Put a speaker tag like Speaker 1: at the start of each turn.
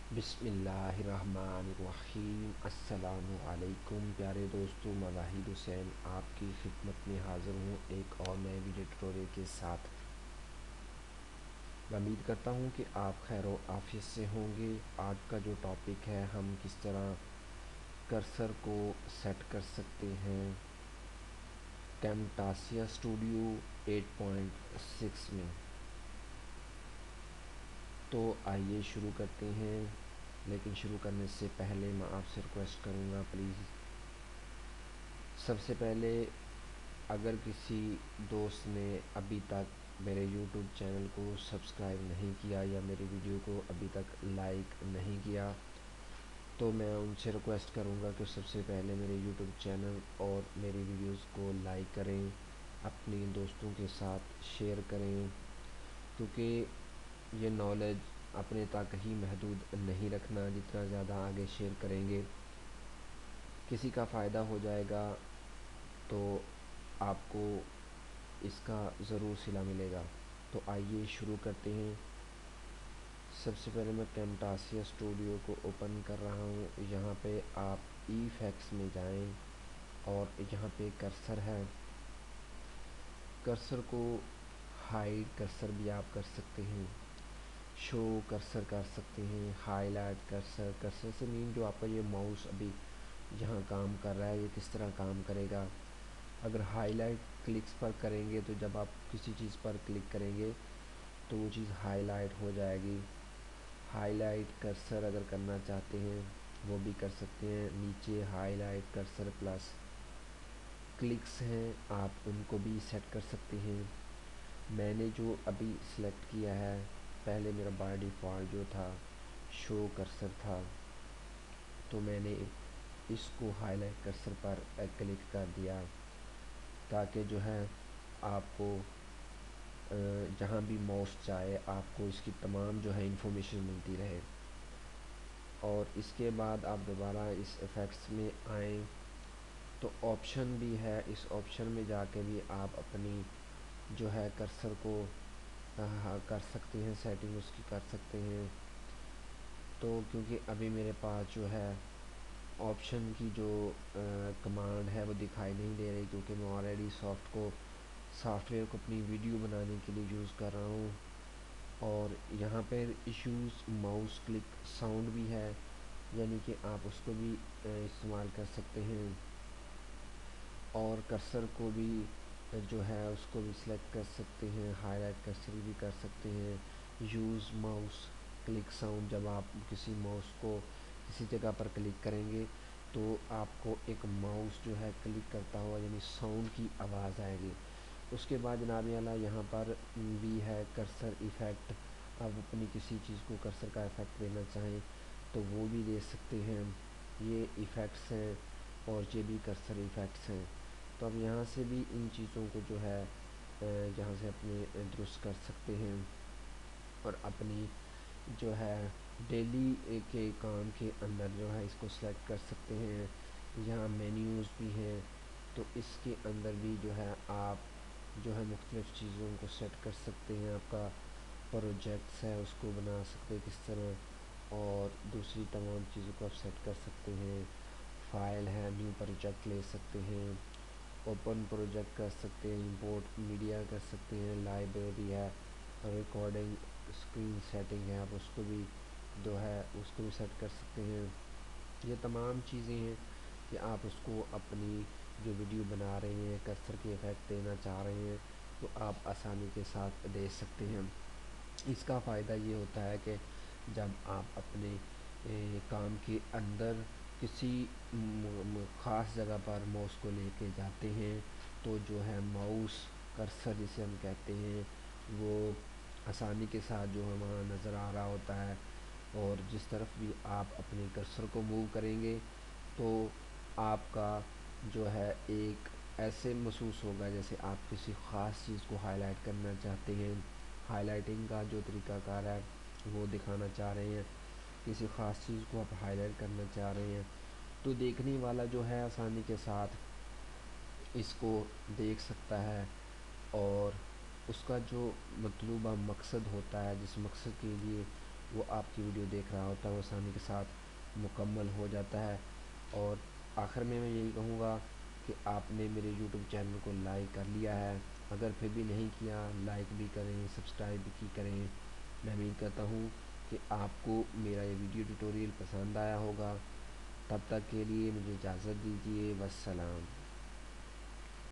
Speaker 1: बिस्मिल्लाहिर्रहमानिर्रहीम। अस्सलामु अलैकुम प्यारे दोस्तों, मैं वाहिद हुसैन आपकी खिदमत में हाज़िर हूँ एक और नए वीडियो ट्यूटोरियल के साथ। मैं उम्मीद करता हूँ कि आप खैर व आफियत से होंगे। आज का जो टॉपिक है, हम किस तरह कर्सर को सेट कर सकते हैं कैमटासिया स्टूडियो 8.6 में। तो आइए शुरू करते हैं, लेकिन शुरू करने से पहले मैं आपसे रिक्वेस्ट करूँगा, प्लीज़ सबसे पहले अगर किसी दोस्त ने अभी तक मेरे YouTube चैनल को सब्सक्राइब नहीं किया या मेरी वीडियो को अभी तक लाइक नहीं किया, तो मैं उनसे रिक्वेस्ट करूंगा कि सबसे पहले मेरे YouTube चैनल और मेरी वीडियोस को लाइक करें, अपने दोस्तों के साथ शेयर करें, क्योंकि ये नॉलेज अपने तक ही महदूद नहीं रखना। जितना ज़्यादा आगे शेयर करेंगे, किसी का फ़ायदा हो जाएगा तो आपको इसका ज़रूर सिला मिलेगा। तो आइए शुरू करते हैं। सबसे पहले मैं कैमटासिया स्टूडियो को ओपन कर रहा हूँ। यहाँ पे आप इफेक्ट्स में जाएं और यहाँ पे कर्सर है। कर्सर को हाइड कर्सर भी आप कर सकते हैं, शो कर्सर कर सकते हैं, हाईलाइट कर्सर। कर्सर से मीन जो आपका ये माउस अभी यहाँ काम कर रहा है, ये किस तरह काम करेगा। अगर हाईलाइट क्लिक्स पर करेंगे तो जब आप किसी चीज़ पर क्लिक करेंगे तो वो चीज़ हाईलाइट हो जाएगी। हाईलाइट कर्सर अगर करना चाहते हैं वो भी कर सकते हैं। नीचे हाईलाइट कर्सर प्लस क्लिक्स हैं, आप उनको भी सेट कर सकते हैं। मैंने जो अभी सिलेक्ट किया है, पहले मेरा बाय डिफ़ॉल्ट जो था शो कर्सर था, तो मैंने इसको हाईलाइट कर्सर पर क्लिक कर दिया ताकि जो है आपको जहाँ भी माउस चाहे आपको इसकी तमाम जो है इंफॉर्मेशन मिलती रहे। और इसके बाद आप दोबारा इस इफ़ेक्ट्स में आएँ तो ऑप्शन भी है, इस ऑप्शन में जाके भी आप अपनी जो है कर्सर को कर सकते हैं, सेटिंग उसकी कर सकते हैं। तो क्योंकि अभी मेरे पास जो है ऑप्शन की जो कमांड है वो दिखाई नहीं दे रही, क्योंकि मैं ऑलरेडी सॉफ्टवेयर को अपनी वीडियो बनाने के लिए यूज़ कर रहा हूँ। और यहाँ पर इश्यूज़ माउस क्लिक साउंड भी है, यानी कि आप उसको भी इस्तेमाल कर सकते हैं। और कर्सर को भी जो है उसको भी सिलेक्ट कर सकते हैं, हाईलाइट कर्सर भी कर सकते हैं। यूज़ माउस क्लिक साउंड, जब आप किसी माउस को किसी जगह पर क्लिक करेंगे तो आपको एक माउस जो है क्लिक करता हुआ यानी साउंड की आवाज़ आएगी। उसके बाद जनाब आला यहाँ पर भी है कर्सर इफ़ेक्ट। आप अपनी किसी चीज़ को कर्सर का इफ़ेक्ट देना चाहें तो वो भी दे सकते हैं। ये इफ़ेक्ट्स हैं और ये भी कर्सर इफ़ेक्ट्स हैं। तो अब यहाँ से भी इन चीज़ों को जो है यहाँ से अपने दुरुस्त कर सकते हैं और अपनी जो है डेली के काम के अंदर जो है इसको सेलेक्ट कर सकते हैं। यहाँ मेन्यूज़ भी हैं, तो इसके अंदर भी जो है आप जो है मुख्तलिफ़ चीज़ों को सेट कर सकते हैं। आपका प्रोजेक्ट्स है उसको बना सकते हैं किस तरह, और दूसरी तमाम चीज़ों को आप सेट कर सकते हैं। फ़ाइल है, न्यू प्रोजेक्ट ले सकते हैं, ओपन प्रोजेक्ट कर सकते हैं, इंपोर्ट मीडिया कर सकते हैं, लाइब्रेरी है, रिकॉर्डिंग स्क्रीन सेटिंग है, आप उसको भी जो है उसको भी सेट कर सकते हैं। ये तमाम चीज़ें हैं कि आप उसको अपनी जो वीडियो बना रहे हैं, कर्सर के इफ़ेक्ट देना चाह रहे हैं, तो आप आसानी के साथ दे सकते हैं। इसका फ़ायदा ये होता है कि जब आप अपने काम के अंदर किसी ख़ास जगह पर माउस को लेके जाते हैं तो जो है माउस कर्सर जिसे हम कहते हैं वो आसानी के साथ जो है वहाँ नज़र आ रहा होता है। और जिस तरफ भी आप अपने कर्सर को मूव करेंगे तो आपका जो है एक ऐसे महसूस होगा जैसे आप किसी ख़ास चीज़ को हाईलाइट करना चाहते हैं। हाइलाइटिंग का जो तरीक़ाकार है वो दिखाना चाह रहे हैं, किसी ख़ास चीज़ को आप हाईलाइट करना चाह रहे हैं, तो देखने वाला जो है आसानी के साथ इसको देख सकता है। और उसका जो मतलूबा मकसद होता है, जिस मकसद के लिए وہ آپ کی ویڈیو دیکھ رہا ہوتا ہے وہ آسانی کے ساتھ مکمل ہو جاتا ہے۔ اور آخر میں یہی کہوں گا کہ آپ نے میرے یوٹیوب چینل کو لائک کر لیا ہے، اگر پھر بھی نہیں کیا لائک بھی کریں، سبسکرائب بھی کریں۔ میں امید کرتا ہوں کہ آپ کو میرا یہ ویڈیو ٹیوٹوریل پسند آیا ہوگا۔ تب تک کے لیے مجھے اجازت دیجیے، والسلام۔